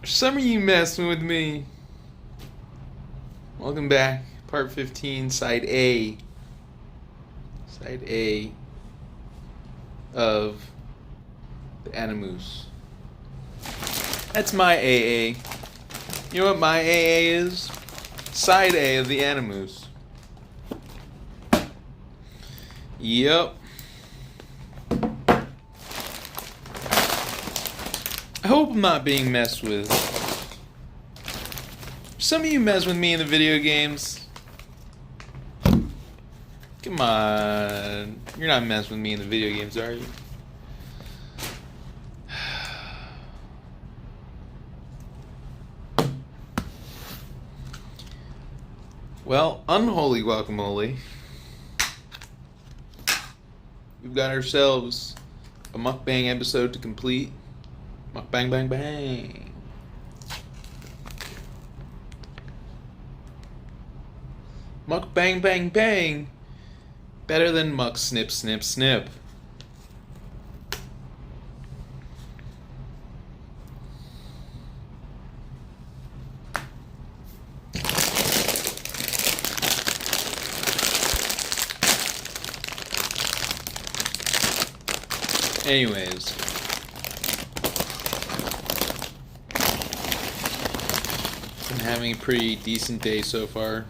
Some of you messing with me. Welcome back. Part 15, Side A. Side A of the Animus. That's my AA. You know what my AA is? Side A of the Animus. Yep. I hope I'm not being messed with. Some of you mess with me in the video games. Come on. You're not messing with me in the video games, are you? Well, unholy guacamole. We've got ourselves a mukbang episode to complete. Mukbang, bang, bang. Mukbang, bang, bang. Better than muck, snip, snip, snip. Anyways. Been having a pretty decent day so far.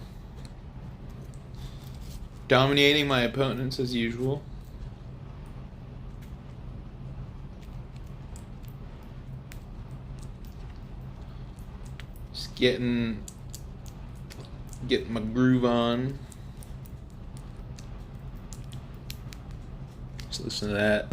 Dominating my opponents as usual. Just getting my groove on. Just listen to that.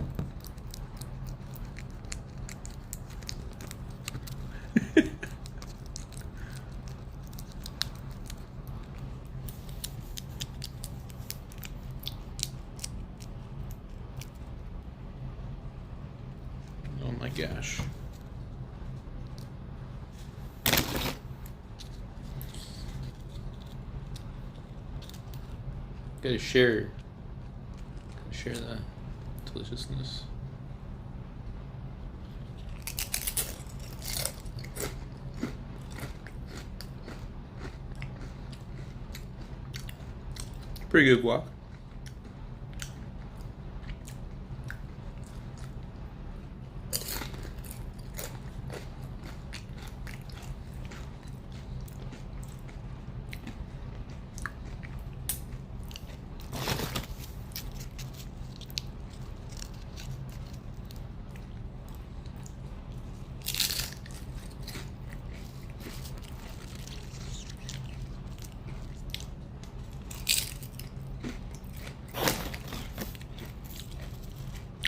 Oh my gosh. Gotta share the deliciousness. Pretty good guac.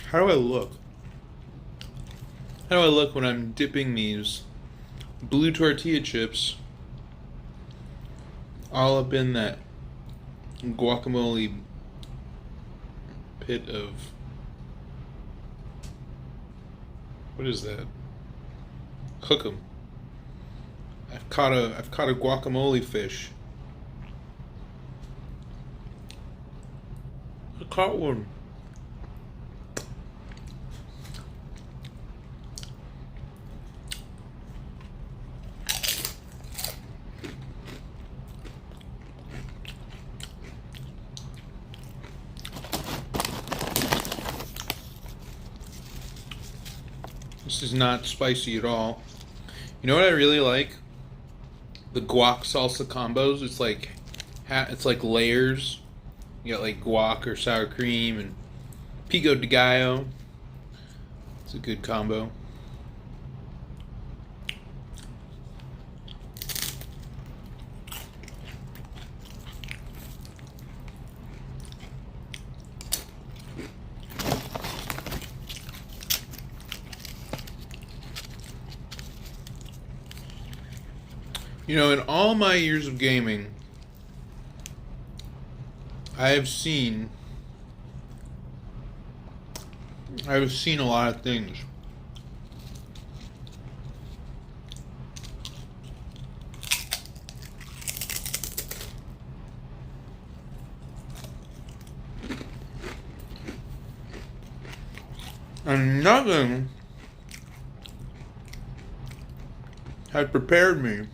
How do I look? How do I look when I'm dipping these blue tortilla chips all up in that guacamole pit of... What is that? Hook 'em. I've caught a guacamole fish. I caught one. This is not spicy at all. You know what I really like? The guac salsa combos. It's like layers. You got like guac or sour cream and pico de gallo. It's a good combo. You know, in all my years of gaming, I have seen I've seen a lot of things. And nothing had prepared me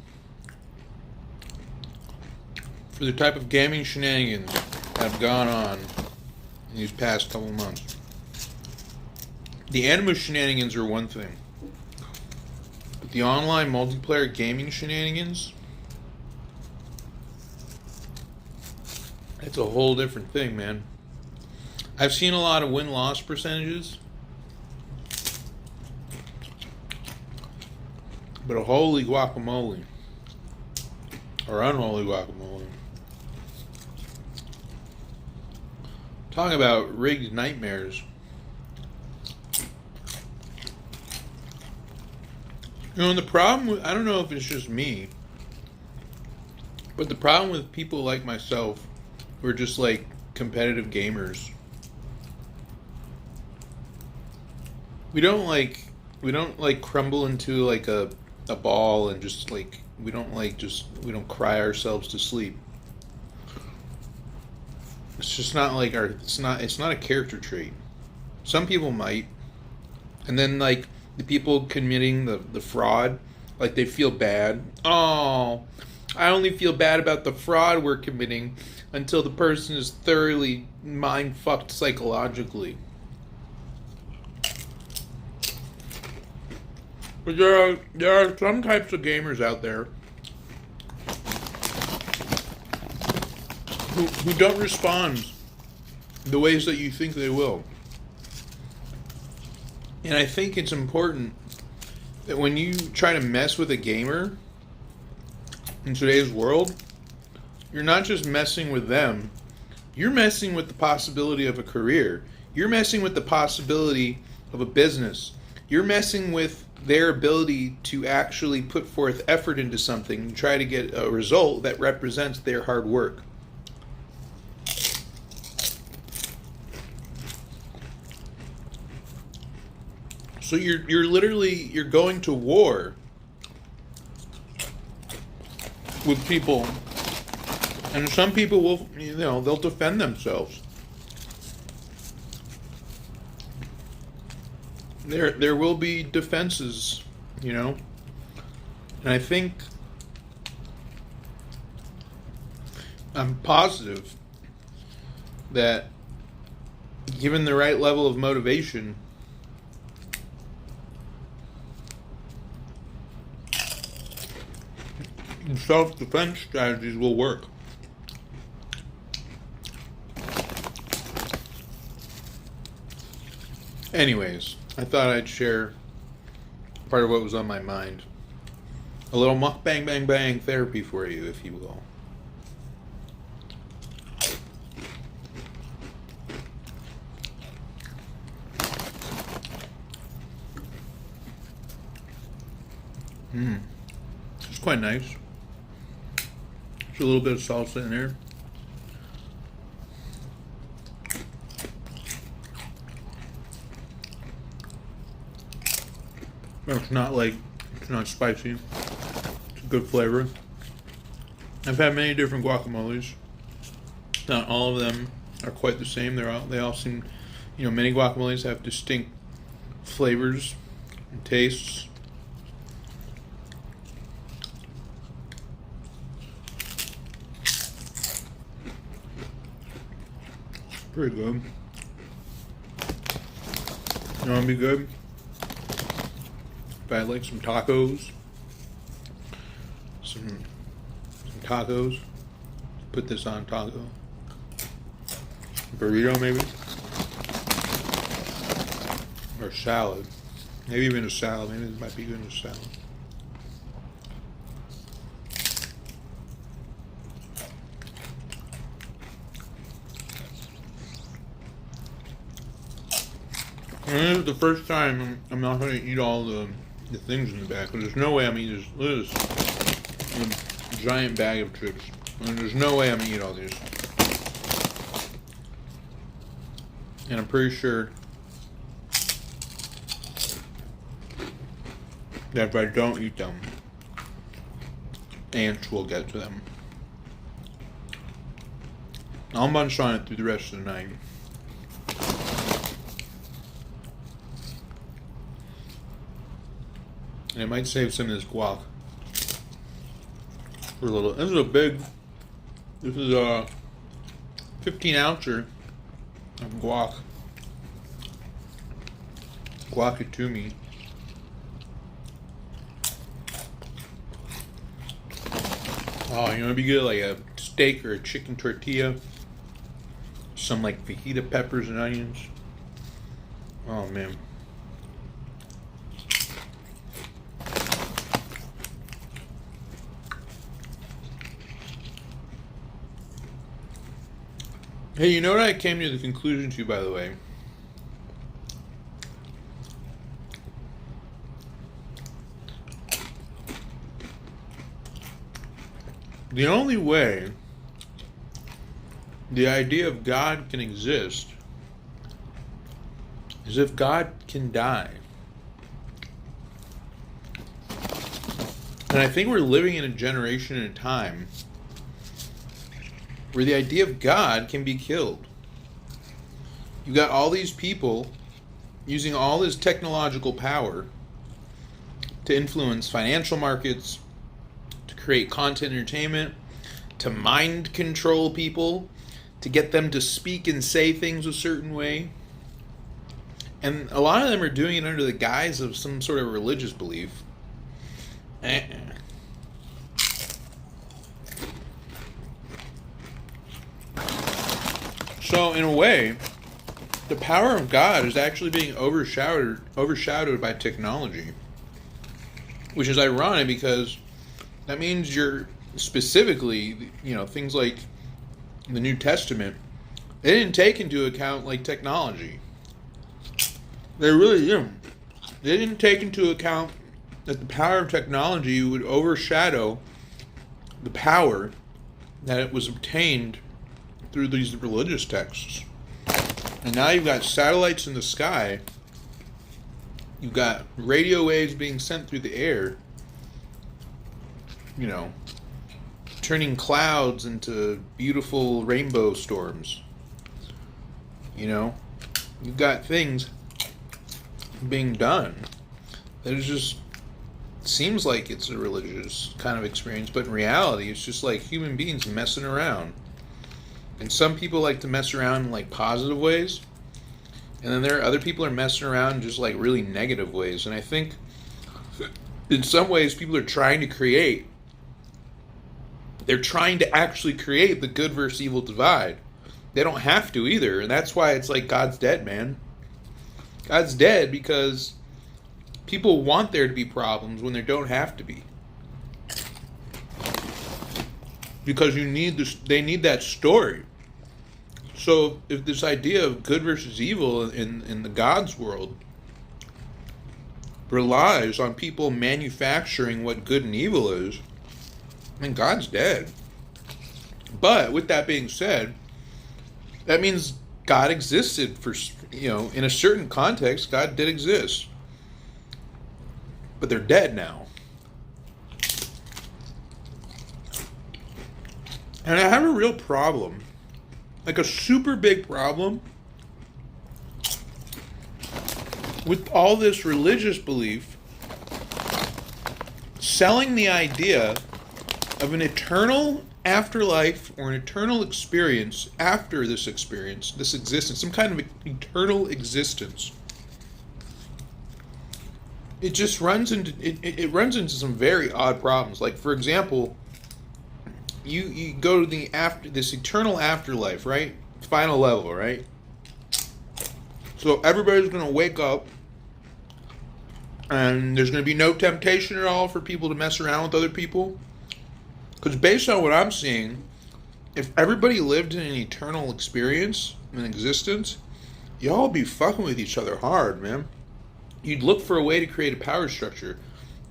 for the type of gaming shenanigans that have gone on in these past couple months. The anime shenanigans are one thing, but the online multiplayer gaming shenanigans, it's a whole different thing, man. I've seen a lot of win-loss percentages, but a holy guacamole, or unholy guacamole. Talking about rigged nightmares. You know, and the problem with, I don't know if it's just me, but the problem with people like myself who are just like competitive gamers, we don't like crumble into like a ball and just like we don't cry ourselves to sleep. It's just not like it's not a character trait. Some people might. And then like the people committing the fraud, like they feel bad. Oh, I only feel bad about the fraud we're committing until the person is thoroughly mind fucked psychologically. But there are some types of gamers out there who don't respond the ways that you think they will. And I think it's important that when you try to mess with a gamer in today's world, you're not just messing with them, you're messing with the possibility of a career. You're messing with the possibility of a business. You're messing with their ability to actually put forth effort into something and try to get a result that represents their hard work. So you're literally going to war with people, and some people will, they'll defend themselves. There will be defenses, and I think I'm positive that given the right level of motivation, self-defense strategies will work. Anyways, I thought I'd share part of what was on my mind. A little mukbang bang bang therapy for you, if you will. It's quite nice. There's a little bit of salsa in there. It's not spicy. It's a good flavor. I've had many different guacamoles. Not all of them are quite the same. They all seem, many guacamoles have distinct flavors and tastes. Pretty good. You know what'd be good? If I had like some tacos. Some tacos. Put this on taco. Burrito maybe? Or salad. Maybe even a salad. Maybe this might be good in a salad. And this is the first time I'm not going to eat all the things in the back. But there's no way I'm eating this. Look at this giant bag of chips. And there's no way I'm going to eat all these. And I'm pretty sure that if I don't eat them, ants will get to them. I'll munch on it through the rest of the night. And it might save some of this guac for a little. This is a 15 ouncer of guac. Guacatumi. Oh, you know, if you get like a steak or a chicken tortilla, some like fajita peppers and onions. Oh man. Hey, you know what I came to the conclusion to, by the way? The only way the idea of God can exist is if God can die. And I think we're living in a generation and a time where the idea of God can be killed. You got all these people using all this technological power to influence financial markets, to create content entertainment, to mind control people, to get them to speak and say things a certain way. And a lot of them are doing it under the guise of some sort of religious belief. So in a way, the power of God is actually being overshadowed by technology. Which is ironic because that means you're specifically, you know, things like the New Testament, they didn't take into account like technology. They really didn't. They didn't take into account that the power of technology would overshadow the power that it was obtained through these religious texts. And now you've got satellites in the sky. You've got radio waves being sent through the air. You know, turning clouds into beautiful rainbow storms. You know, you've got things being done that is just seems like it's a religious kind of experience, but in reality it's just like human beings messing around. And some people like to mess around in like positive ways, and then there are other people are messing around in just like really negative ways. And I think in some ways people are trying to create, they're trying to actually create the good versus evil divide. They don't have to either, and that's why it's like God's dead, man. God's dead because people want there to be problems when there don't have to be. Because you need this, they need that story. So if this idea of good versus evil in the God's world relies on people manufacturing what good and evil is, then God's dead. But with that being said, that means God existed for, you know, in a certain context, God did exist. But they're dead now. And I have a real problem, like a super big problem, with all this religious belief selling the idea of an eternal afterlife or an eternal experience after this experience, this existence, some kind of eternal existence. It just runs into it runs into some very odd problems. Like, for example, you go to this eternal afterlife, right? Final level, right? So everybody's going to wake up, and there's going to be no temptation at all for people to mess around with other people. Because based on what I'm seeing, if everybody lived in an eternal experience, an existence, y'all would be fucking with each other hard, man. You'd look for a way to create a power structure.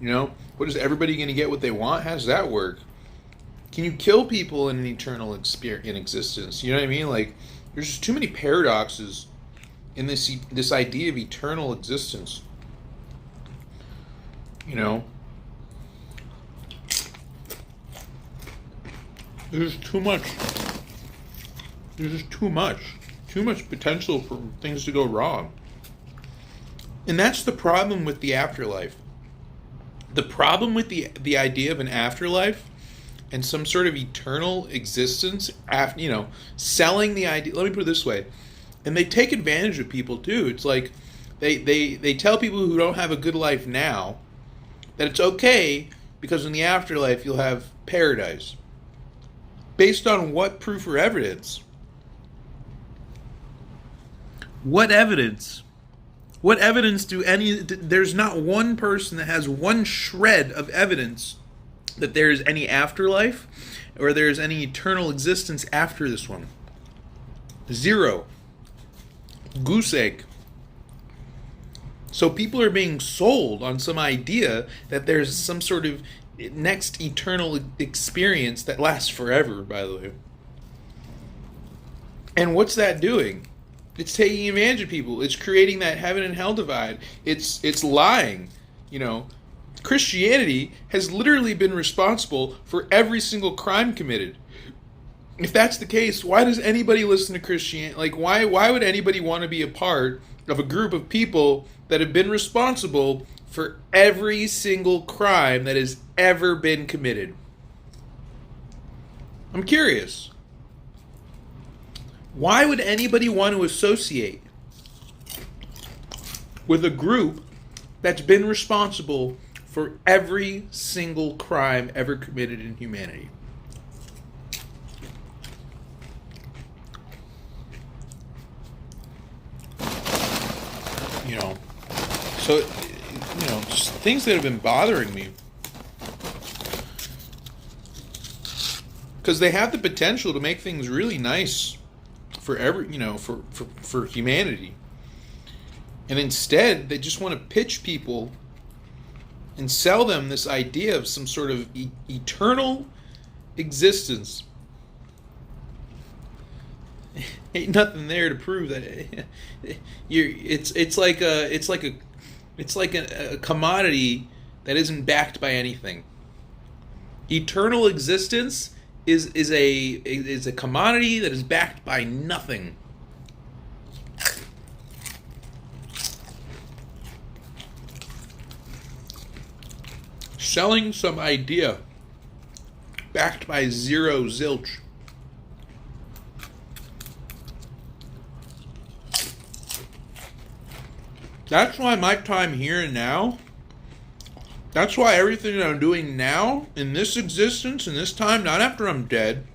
You know, what is everybody going to get what they want? How does that work? Can you kill people in an eternal existence? You know what I mean? Like, there's just too many paradoxes in this idea of eternal existence. You know, there's too much. There's just too much. Too much potential for things to go wrong. And that's the problem with the afterlife. The problem with the idea of an afterlife and some sort of eternal existence after, selling the idea. Let me put it this way. And they take advantage of people too. It's like they tell people who don't have a good life now that it's okay because in the afterlife you'll have paradise. Based on what proof or evidence? What evidence? What evidence there's not one person that has one shred of evidence that there's any afterlife or there's any eternal existence after this one. Zero. Goose egg. So people are being sold on some idea that there's some sort of next eternal experience that lasts forever, by the way. And what's that doing? It's taking advantage of people. It's creating that heaven and hell divide. It's lying. Christianity has literally been responsible for every single crime committed. If that's the case, why does anybody listen to Christianity? Like, why would anybody want to be a part of a group of people that have been responsible for every single crime that has ever been committed? I'm curious. Why would anybody want to associate with a group that's been responsible for every single crime ever committed in humanity? So, just things that have been bothering me. Because they have the potential to make things really nice for for humanity. And instead, they just want to pitch people and sell them this idea of some sort of eternal existence. Ain't nothing there to prove that it's like a commodity that isn't backed by anything. Eternal existence is a commodity that is backed by nothing. Selling some idea backed by zero zilch. That's why my time here and now, that's why everything that I'm doing now, in this existence, in this time, not after I'm dead,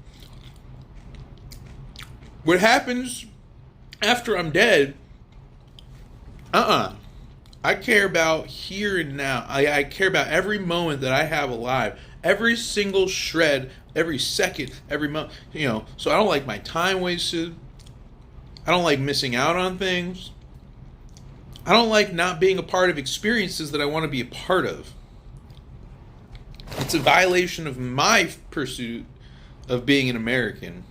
what happens after I'm dead, I care about here and now. I care about every moment that I have alive. Every single shred, every second, every month, so I don't like my time wasted. I don't like missing out on things. I don't like not being a part of experiences that I want to be a part of. It's a violation of my pursuit of being an American.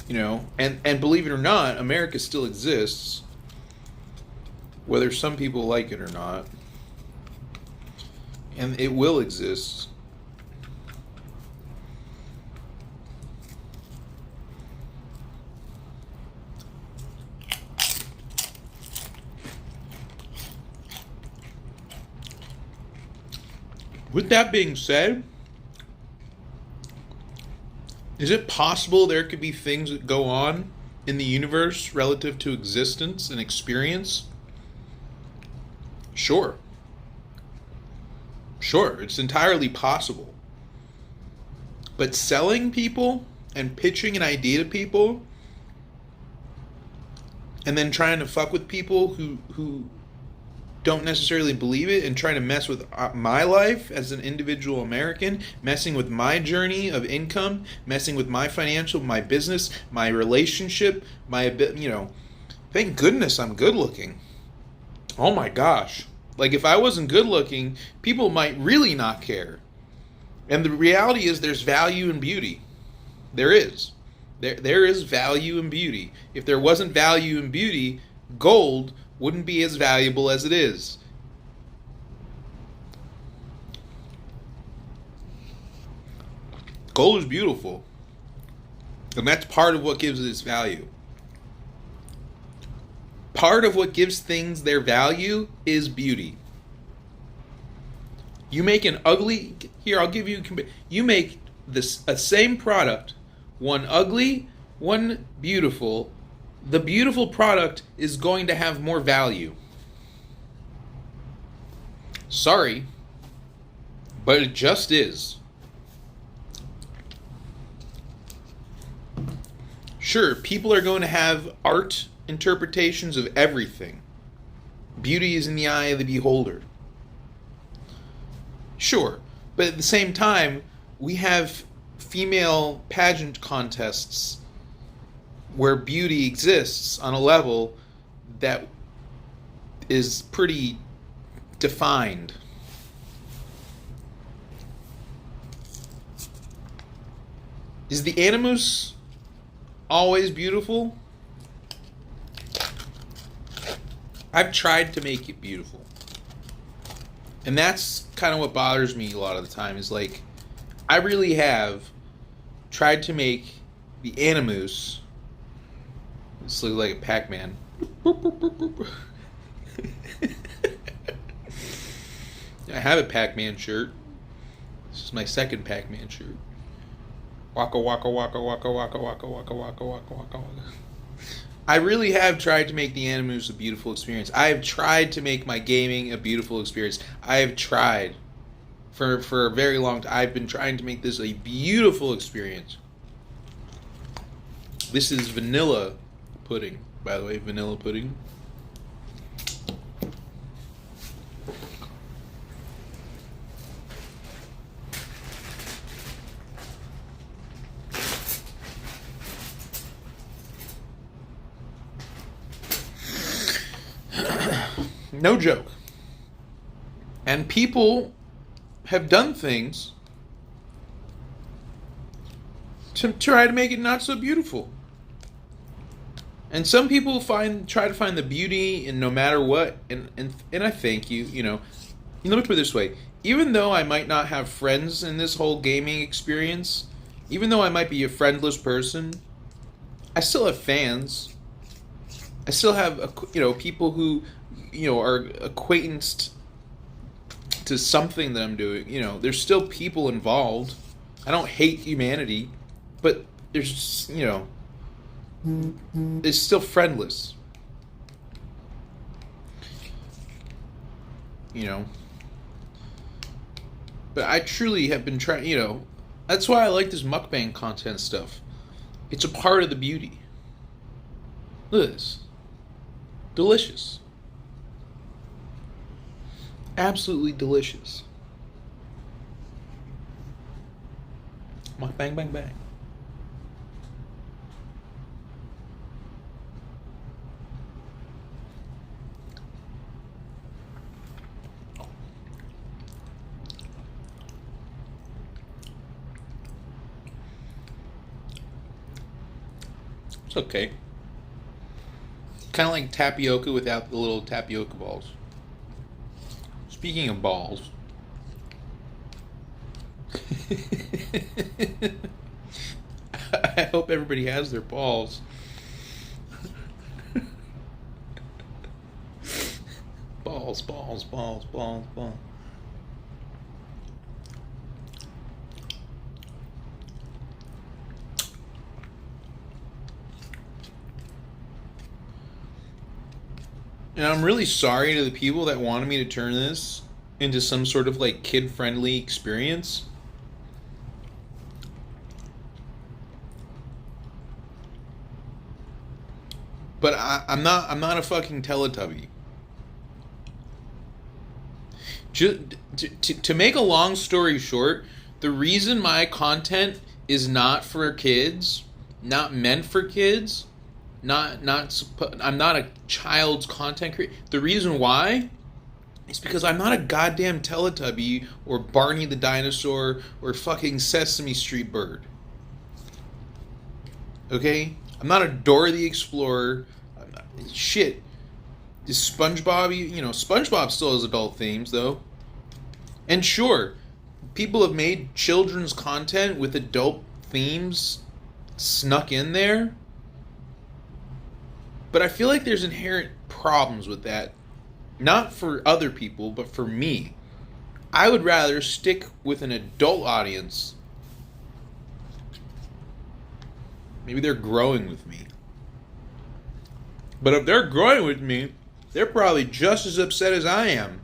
And believe it or not, America still exists, whether some people like it or not. And it will exist. With that being said, is it possible there could be things that go on in the universe relative to existence and experience? Sure. Sure, it's entirely possible. But selling people and pitching an idea to people and then trying to fuck with people who don't necessarily believe it and trying to mess with my life as an individual American, messing with my journey of income, messing with my financial, my business, my relationship, thank goodness I'm good looking. Oh my gosh. Like, if I wasn't good looking, people might really not care. And the reality is there's value in beauty. There is. There is value in beauty. If there wasn't value in beauty, gold wouldn't be as valuable as it is. Gold is beautiful. And that's part of what gives it its value. Part of what gives things their value is beauty. You make an ugly, here I'll give you, you make this a same product, one ugly, one beautiful. The beautiful product is going to have more value. Sorry, but it just is. Sure, people are going to have art interpretations of everything. Beauty is in the eye of the beholder. Sure, but at the same time, we have female pageant contests where beauty exists on a level that is pretty defined. Is the Animus always beautiful? I've tried to make it beautiful. And that's kind of what bothers me a lot of the time, is like, I really have tried to make the Animus, this looks like a Pac-Man. I have a Pac-Man shirt. This is my second Pac-Man shirt. Waka waka waka waka waka waka waka waka waka waka waka. I really have tried to make the Animus a beautiful experience. I have tried to make my gaming a beautiful experience. I have tried for a very long time. I've been trying to make this a beautiful experience. This is vanilla pudding, by the way, vanilla pudding. No joke. And people have done things to try to make it not so beautiful. And some people try to find the beauty in no matter what, and I thank you, let me put it this way. Even though I might not have friends in this whole gaming experience, even though I might be a friendless person, I still have fans. I still have, people who, are acquaintanced to something that I'm doing. There's still people involved. I don't hate humanity, but there's, it's still friendless. But I truly have been trying, that's why I like this mukbang content stuff. It's a part of the beauty. Look at this. Delicious. Absolutely delicious. Bang, bang, bang. It's okay. Kind of like tapioca without the little tapioca balls. Speaking of balls. I hope everybody has their balls. Balls, balls, balls, balls, balls. And I'm really sorry to the people that wanted me to turn this into some sort of like kid-friendly experience. But I'm not a fucking Teletubby. To make a long story short, the reason my content is not for kids, not meant for kids, I'm not a child's content creator. The reason why is because I'm not a goddamn Teletubby or Barney the dinosaur or fucking Sesame Street bird. Okay? I'm not a Dora the Explorer. Shit. Is SpongeBob, SpongeBob still has adult themes though. And sure, people have made children's content with adult themes snuck in there. But I feel like there's inherent problems with that. Not for other people, but for me. I would rather stick with an adult audience. Maybe they're growing with me. But if they're growing with me, they're probably just as upset as I am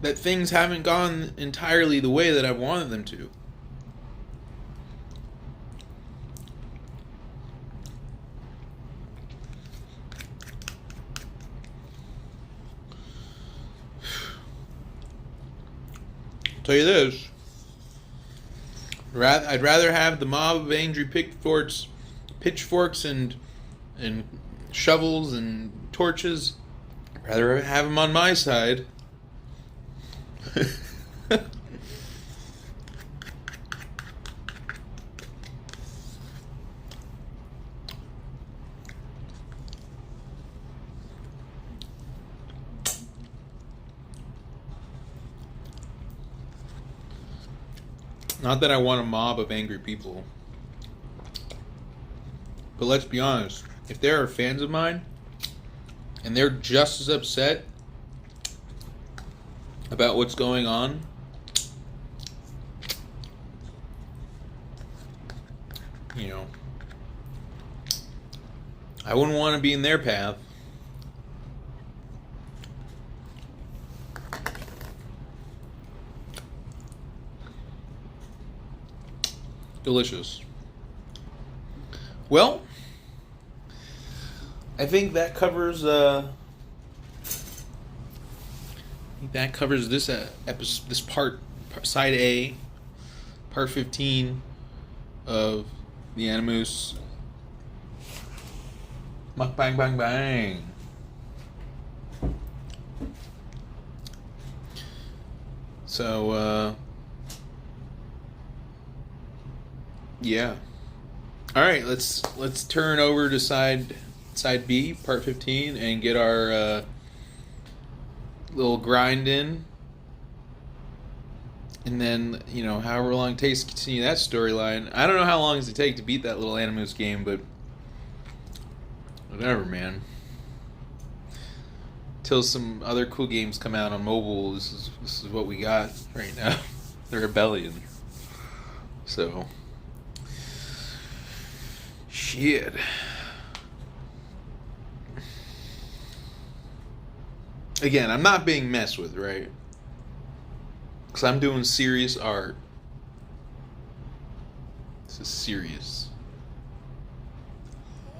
that things haven't gone entirely the way that I wanted them to. I'll tell you this. I'd rather have the mob of angry pitchforks and shovels and torches. I'd rather have them on my side. Not that I want a mob of angry people. But let's be honest. If there are fans of mine and they're just as upset about what's going on, you know, I wouldn't want to be in their path. Delicious. Well, I think that covers this episode, this part, side A, part 15 of the Animus Mukbang Bang Bang. So yeah. All right, let's turn over to side B, part 15, and get our little grind in. And then, you know, however long it takes to continue that storyline. I don't know how long does it take to beat that little Animus game, but whatever, man. Till some other cool games come out on mobile, this is what we got right now. The Rebellion. So shit. Again, I'm not being messed with, right? Because I'm doing serious art. This is serious.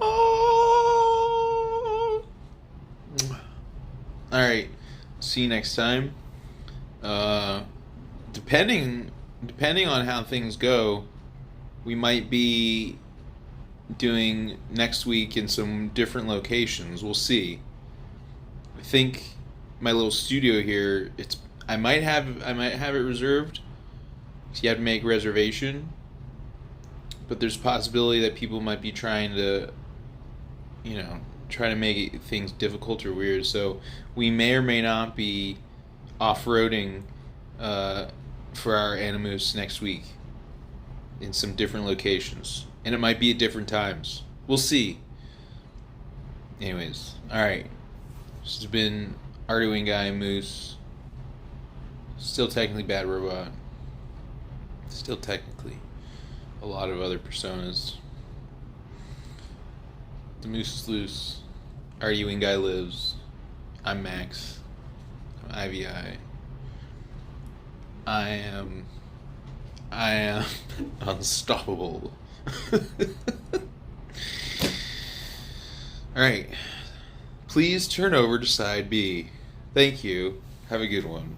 Oh. Alright. See you next time. Depending on how things go, we might be doing next week in some different locations. We'll see. I think my little studio here, I might have it reserved. So you have to make a reservation. But there's a possibility that people might be trying to, you know, try to make things difficult or weird. So we may or may not be off-roading for our Animus next week in some different locations. And it might be at different times. We'll see. Anyways, alright. This has been Arduino Guy Moose. Still technically Bad Robot. Still technically a lot of other personas. The Moose is loose. Arduino Guy lives. I'm Max. I'm IVI. I am unstoppable. Alright. Please turn over to side B. Thank you. Have a good one.